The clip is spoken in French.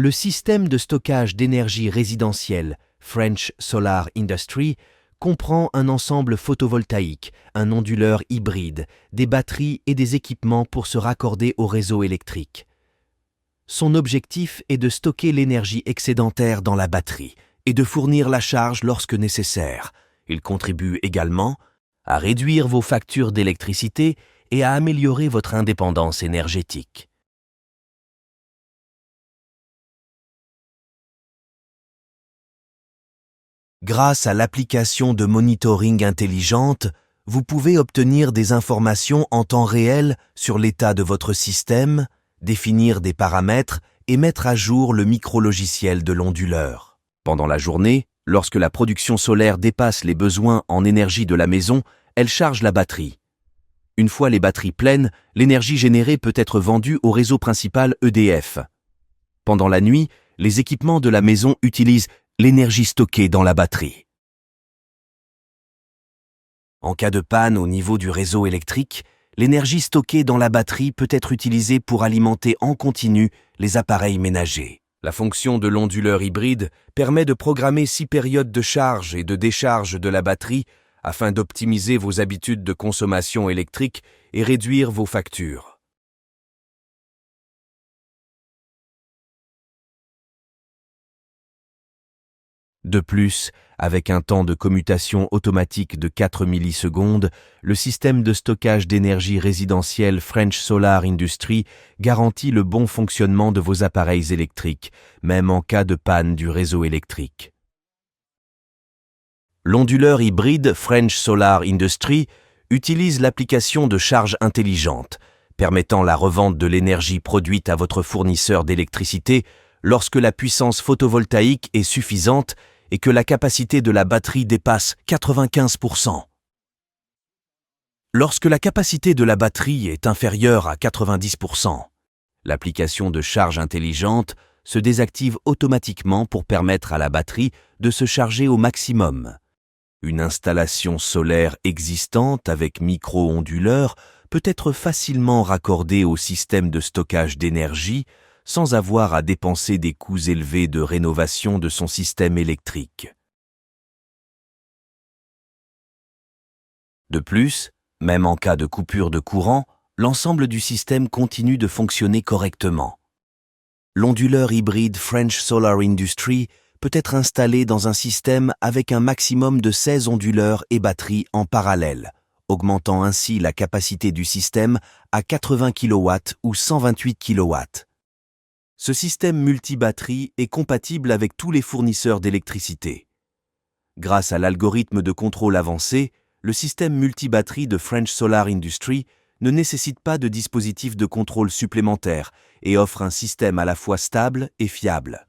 Le système de stockage d'énergie résidentielle French Solar Industry comprend un ensemble photovoltaïque, un onduleur hybride, des batteries et des équipements pour se raccorder au réseau électrique. Son objectif est de stocker l'énergie excédentaire dans la batterie et de fournir la charge lorsque nécessaire. Il contribue également à réduire vos factures d'électricité et à améliorer votre indépendance énergétique. Grâce à l'application de monitoring intelligente, vous pouvez obtenir des informations en temps réel sur l'état de votre système, définir des paramètres et mettre à jour le micro-logiciel de l'onduleur. Pendant la journée, lorsque la production solaire dépasse les besoins en énergie de la maison, elle charge la batterie. Une fois les batteries pleines, l'énergie générée peut être vendue au réseau principal EDF. Pendant la nuit, les équipements de la maison utilisent l'énergie stockée dans la batterie. En cas de panne au niveau du réseau électrique, l'énergie stockée dans la batterie peut être utilisée pour alimenter en continu les appareils ménagers. La fonction de l'onduleur hybride permet de programmer 6 périodes de charge et de décharge de la batterie afin d'optimiser vos habitudes de consommation électrique et réduire vos factures. De plus, avec un temps de commutation automatique de 4 millisecondes, le système de stockage d'énergie résidentielle French Solar Industry garantit le bon fonctionnement de vos appareils électriques, même en cas de panne du réseau électrique. L'onduleur hybride French Solar Industry utilise l'application de charge intelligente, permettant la revente de l'énergie produite à votre fournisseur d'électricité lorsque la puissance photovoltaïque est suffisante et que la capacité de la batterie dépasse 95%. Lorsque la capacité de la batterie est inférieure à 90%, l'application de charge intelligente se désactive automatiquement pour permettre à la batterie de se charger au maximum. Une installation solaire existante avec micro-onduleur peut être facilement raccordée au système de stockage d'énergie sans avoir à dépenser des coûts élevés de rénovation de son système électrique. De plus, même en cas de coupure de courant, l'ensemble du système continue de fonctionner correctement. L'onduleur hybride French Solar Industry peut être installé dans un système avec un maximum de 16 onduleurs et batteries en parallèle, augmentant ainsi la capacité du système à 80 kW ou 128 kW. Ce système multi-batterie est compatible avec tous les fournisseurs d'électricité. Grâce à l'algorithme de contrôle avancé, le système multi-batterie de French Solar Industry ne nécessite pas de dispositif de contrôle supplémentaire et offre un système à la fois stable et fiable.